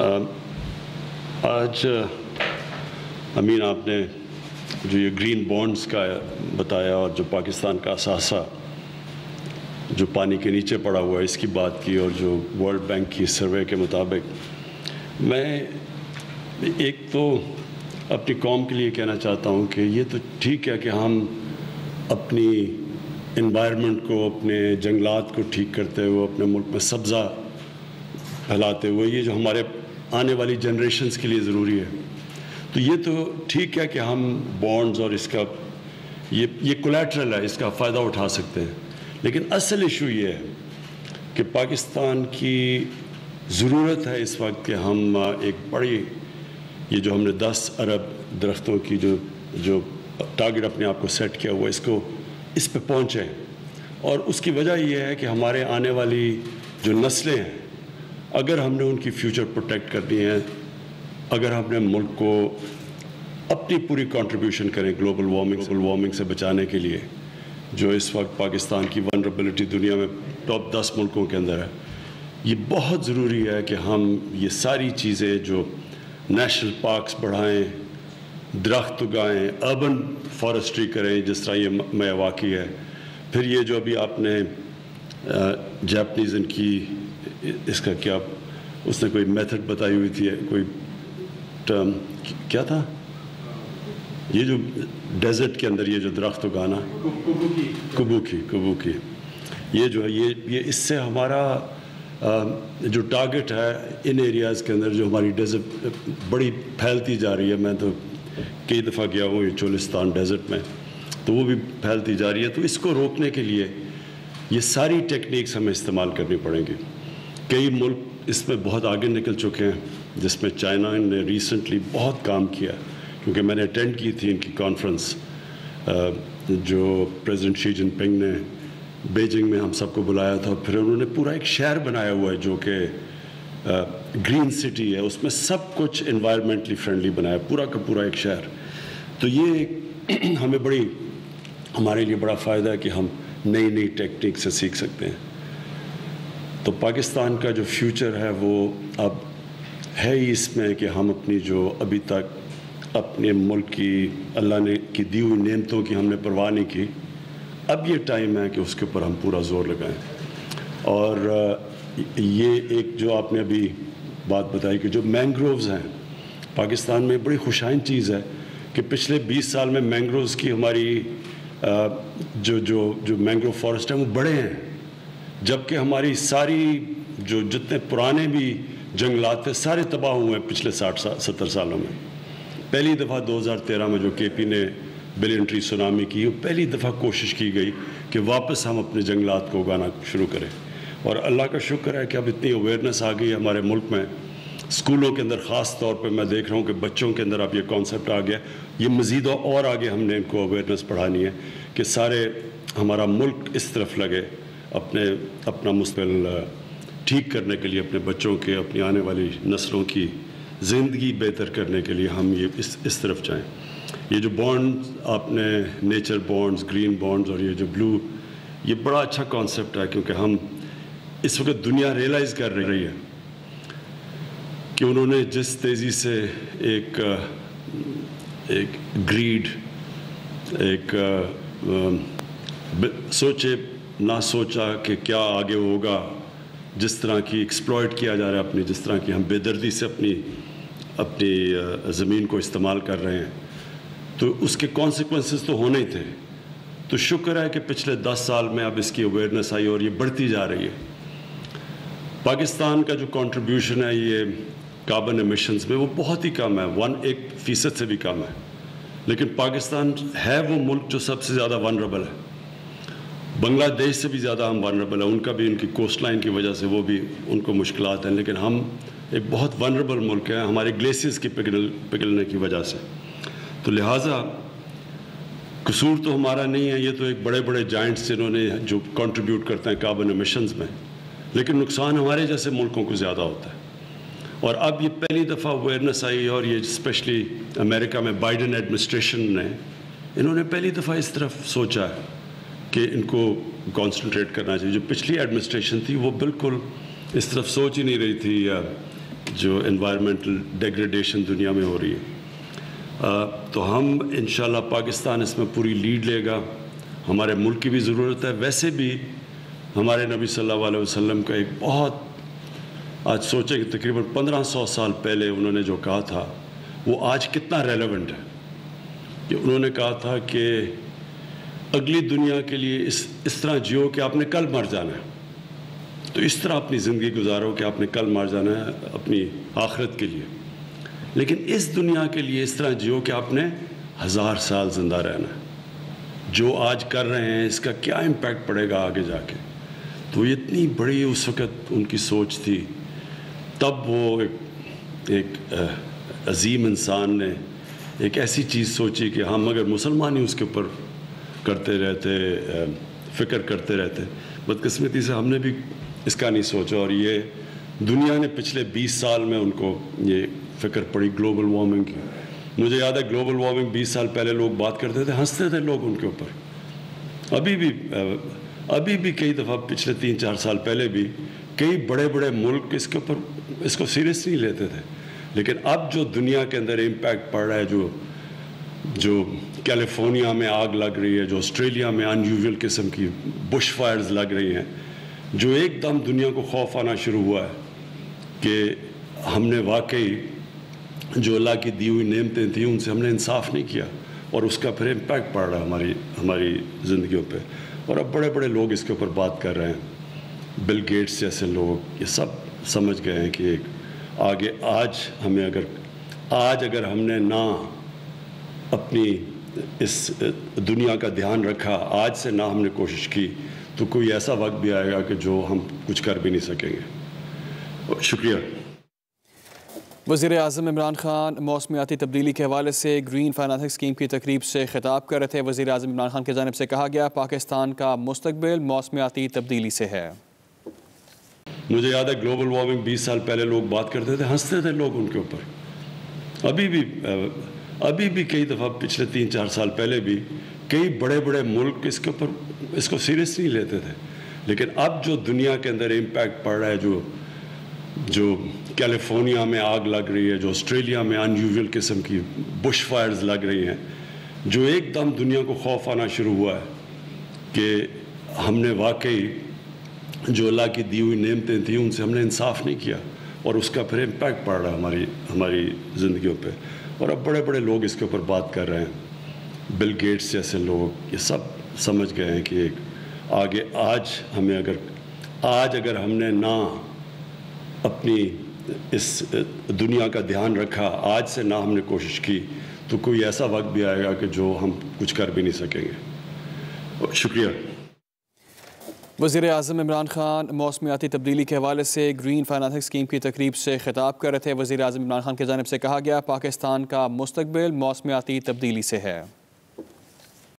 آج امین آپ نے جو یہ گرین بانڈز کا بتایا اور جو پاکستان کا اثاثہ جو پانی کے نیچے پڑا ہوا ہے اس کی بات کی، اور جو ورلڈ بینک کی سروے کے مطابق میں ایک تو اپنی قوم کے لیے کہنا چاہتا ہوں کہ یہ تو ٹھیک ہے کہ ہم اپنی انوائرمنٹ کو، اپنے جنگلات کو ٹھیک کرتے ہوئے، اپنے ملک میں سبزہ پھیلاتے ہوئے، یہ جو ہمارے آنے والی جنریشنز کے لیے ضروری ہے، تو یہ تو ٹھیک ہے کہ ہم بانڈز اور اس کا یہ کولیٹرل ہے، اس کا فائدہ اٹھا سکتے ہیں. لیکن اصل ایشو یہ ہے کہ پاکستان کی ضرورت ہے اس وقت کہ ہم ایک بڑی یہ جو ہم نے 10 ارب درختوں کی جو ٹارگٹ اپنے آپ کو سیٹ کیا ہوا اس پہ پہنچیں. اور اس کی وجہ یہ ہے کہ ہمارے آنے والی جو نسلیں ہیں، اگر ہم نے ان کی فیوچر پروٹیکٹ کرنی ہے، اگر ہم نے ملک کو اپنی پوری کنٹریبیوشن کریں گلوبل وارمنگ سے بچانے کے لیے، جو اس وقت پاکستان کی ونربلٹی دنیا میں ٹاپ 10 ملکوں کے اندر ہے، یہ بہت ضروری ہے کہ ہم یہ ساری چیزیں جو نیشنل پارکس بڑھائیں، درخت اگائیں، اربن فارسٹری کریں جس طرح یہ میاواکی ہے. پھر یہ جو ابھی آپ نے جاپنیز ان کی اس کا کیا اس نے کوئی میتھڈ بتائی ہوئی تھی، کوئی ٹرم کیا تھا، یہ جو ڈیزرٹ کے اندر یہ جو درخت اگانا، کبوکی، یہ جو ہے یہ اس سے ہمارا جو ٹارگٹ ہے ان ایریاز کے اندر جو ہماری ڈیزرٹ بڑی پھیلتی جا رہی ہے. میں تو کئی دفعہ گیا ہوں یہ چولستان ڈیزرٹ میں، تو وہ بھی پھیلتی جا رہی ہے. تو اس کو روکنے کے لیے یہ ساری ٹیکنیکس ہمیں استعمال کرنی پڑیں گی. کئی ملک اس میں بہت آگے نکل چکے ہیں، جس میں چائنا نے ریسنٹلی بہت کام کیا، کیونکہ میں نے اٹینڈ کی تھی ان کی کانفرنس جو پریزیڈنٹ شی جن پنگ نے بیجنگ میں ہم سب کو بلایا تھا. پھر انہوں نے پورا ایک شہر بنایا ہوا ہے جو کہ گرین سٹی ہے، اس میں سب کچھ انوائرمنٹلی فرینڈلی بنایا، پورا کا پورا ایک شہر. تو یہ ہمیں ہمارے لیے بڑا فائدہ ہے کہ ہم نئی ٹیکنیک سے سیکھ سکتے ہیں. تو پاکستان کا جو فیوچر ہے وہ اب ہے ہی اس میں کہ ہم اپنی جو ابھی تک اپنے ملک کی اللہ نے کی دی ہوئی نعمتوں کی ہم نے پرواہ نہیں کی، اب یہ ٹائم ہے کہ اس کے اوپر ہم پورا زور لگائیں. اور یہ ایک جو آپ نے ابھی بات بتائی کہ جو مینگرووز ہیں پاکستان میں، بڑی خوشائن چیز ہے کہ پچھلے 20 سال میں مینگرووز کی ہماری جو مینگروو فارسٹ ہیں وہ بڑے ہیں، جبکہ ہماری ساری جتنے پرانے بھی جنگلات تھے سارے تباہ ہوئے ہیں پچھلے 60-70 سالوں میں. پہلی دفعہ 2013 میں جو کے پی نے بلینٹری سونامی کی، وہ پہلی دفعہ کوشش کی گئی کہ واپس ہم اپنے جنگلات کو اگانا شروع کریں. اور اللہ کا شکر ہے کہ اب اتنی اویئرنیس آ گئی ہے ہمارے ملک میں، اسکولوں کے اندر خاص طور پہ میں دیکھ رہا ہوں کہ بچوں کے اندر اب یہ کانسیپٹ آ گیا. یہ مزید اور آگے ہم نے ان کو اویئرنیس پڑھانی ہے کہ سارے ہمارا ملک اس طرف لگے اپنا مستقبل ٹھیک کرنے کے لیے، اپنے بچوں کے، اپنی آنے والی نسلوں کی زندگی بہتر کرنے کے لیے ہم یہ اس طرف جائیں. یہ جو بانڈ آپ نے نیچر بانڈز، گرین بانڈز اور یہ جو بلو، یہ بڑا اچھا کانسیپٹ ہے، کیونکہ ہم اس وقت دنیا ریئلائز کر رہی ہے کہ انہوں نے جس تیزی سے ایک گریڈ، ایک سوچے نہ سوچا کہ کیا آگے ہوگا، جس طرح کی ایکسپلائٹ کیا جا رہا ہے جس طرح کی ہم بے دردی سے اپنی زمین کو استعمال کر رہے ہیں، تو اس کے کانسیکوینسز تو ہونے ہی تھے. تو شکر ہے کہ پچھلے 10 سال میں اب اس کی اویئرنیس آئی اور یہ بڑھتی جا رہی ہے. پاکستان کا جو کنٹریبیوشن ہے یہ کاربن ایمیشنز میں وہ بہت ہی کم ہے، 1% سے بھی کم ہے. لیکن پاکستان ہے وہ ملک جو سب سے زیادہ ونربل ہے. بنگلہ دیش سے بھی زیادہ ہم ونربل ہیں، ان کا بھی ان کی کوسٹ لائن کی وجہ سے وہ بھی ان کو مشکلات ہیں، لیکن ہم ایک بہت ونربل ملک ہے ہمارے گلیشیئرز کی پگھلنے کی وجہ سے. تو لہٰذا قصور تو ہمارا نہیں ہے، یہ تو ایک بڑے جائنٹس جنہوں نے جو کنٹریبیوٹ کرتے ہیں کاربن ایمیشنز میں، لیکن نقصان ہمارے جیسے ملکوں کو زیادہ ہوتا ہے. اور اب یہ پہلی دفعہ اویئرنیس آئی، اور یہ اسپیشلی امریکہ میں بائیڈن ایڈمنسٹریشن نے انہوں نے پہلی دفعہ اس طرف سوچا ہے کہ ان کو کانسنٹریٹ کرنا چاہیے. جو پچھلی ایڈمنسٹریشن تھی وہ بالکل اس طرف سوچ ہی نہیں رہی تھی جو انوائرمنٹل ڈیگریڈیشن دنیا میں ہو رہی ہے، تو ہم انشاءاللہ پاکستان اس میں پوری لیڈ لے گا. ہمارے ملک کی بھی ضرورت ہے. ویسے بھی ہمارے نبی صلی اللہ علیہ وسلم کا ایک بہت، آج سوچیں کہ تقریباً 1500 سال پہلے انہوں نے جو کہا تھا وہ آج کتنا ریلیونٹ ہے. کہ انہوں نے کہا تھا کہ اگلی دنیا کے لیے اس طرح جیو کہ آپ نے کل مر جانا ہے. تو اس طرح اپنی زندگی گزارو کہ آپ نے کل مر جانا ہے اپنی آخرت کے لیے. لیکن اس دنیا کے لیے اس طرح جیو کہ آپ نے 1000 سال زندہ رہنا ہے. جو آج کر رہے ہیں اس کا کیا امپیکٹ پڑے گا آگے جا کے. تو یہ اتنی بڑی اس وقت ان کی سوچ تھی. تب وہ ایک عظیم انسان نے ایک ایسی چیز سوچی کہ ہم اگر مسلمان ہی اس کے اوپر کرتے رہتے، فکر کرتے رہتے. بدقسمتی سے ہم نے بھی اس کا نہیں سوچا، اور یہ دنیا نے پچھلے 20 سال میں ان کو یہ فکر پڑی گلوبل وارمنگ کی. مجھے یاد ہے گلوبل وارمنگ 20 سال پہلے لوگ بات کرتے تھے، ہنستے تھے لوگ ان کے اوپر. ابھی بھی کئی دفعہ پچھلے 3-4 سال پہلے بھی کئی بڑے بڑے ملک اس کو سیریس نہیں لیتے تھے. لیکن اب جو دنیا کے اندر امپیکٹ پڑ رہا ہے، جو کیلیفورنیا میں آگ لگ رہی ہے، جو آسٹریلیا میں ان یوزول قسم کی بش فائرز لگ رہی ہیں، جو ایک دم دنیا کو خوف آنا شروع ہوا ہے کہ ہم نے واقعی جو اللہ کی دی ہوئی نعمتیں تھیں ان سے ہم نے انصاف نہیں کیا، اور اس کا پھر امپیکٹ پڑ رہا ہے ہماری زندگیوں پہ. اور اب بڑے بڑے لوگ اس کے اوپر بات کر رہے ہیں. بل گیٹس جیسے لوگ یہ سب سمجھ گئے ہیں کہ آگے آج اگر ہم نے نہ اپنی اس دنیا کا دھیان رکھا، آج سے نہ ہم نے کوشش کی، تو کوئی ایسا وقت بھی آئے گا کہ جو ہم کچھ کر بھی نہیں سکیں گے. شکریہ. وزیر اعظم عمران خان موسمیاتی تبدیلی کے حوالے سے گرین فائنانسنگ اسکیم کی تقریب سے خطاب کر رہے تھے. وزیر اعظم عمران خان کی جانب سے کہا گیا پاکستان کا مستقبل موسمیاتی تبدیلی سے ہے. مجھے یاد ہے گلوبل وارمنگ 20 سال پہلے لوگ بات کرتے تھے، ہنستے تھے لوگ ان کے اوپر. ابھی بھی کئی دفعہ پچھلے 3-4 سال پہلے بھی کئی بڑے بڑے ملک اس کو سیریس نہیں لیتے تھے. لیکن اب جو دنیا کے اندر امپیکٹ پڑ رہا ہے، جو کیلیفورنیا میں آگ لگ رہی ہے، جو آسٹریلیا میں ان یوزول قسم کی بش فائرز لگ رہی ہیں، جو ایک دم دنیا کو خوف آنا شروع ہوا ہے کہ ہم نے واقعی جو اللہ کی دی ہوئی نعمتیں تھیں ان سے ہم نے انصاف نہیں کیا، اور اس کا پھر امپیکٹ پڑ رہا ہے ہماری زندگیوں پہ. اور اب بڑے بڑے لوگ اس کے اوپر بات کر رہے ہیں. بل گیٹس جیسے لوگ یہ سب سمجھ گئے ہیں کہ آج اگر ہم نے نہ اپنی اس دنیا کا دھیان رکھا، آج سے نہ ہم نے کوشش کی، تو کوئی ایسا وقت بھی آئے گا کہ جو ہم کچھ کر بھی نہیں سکیں گے. شکریہ. وزیر اعظم عمران خان موسمیاتی تبدیلی کے حوالے سے گرین فائنانسنگ اسکیم کی تقریب سے خطاب کر رہے تھے. وزیر اعظم عمران خان کی جانب سے کہا گیا پاکستان کا مستقبل موسمیاتی تبدیلی سے ہے.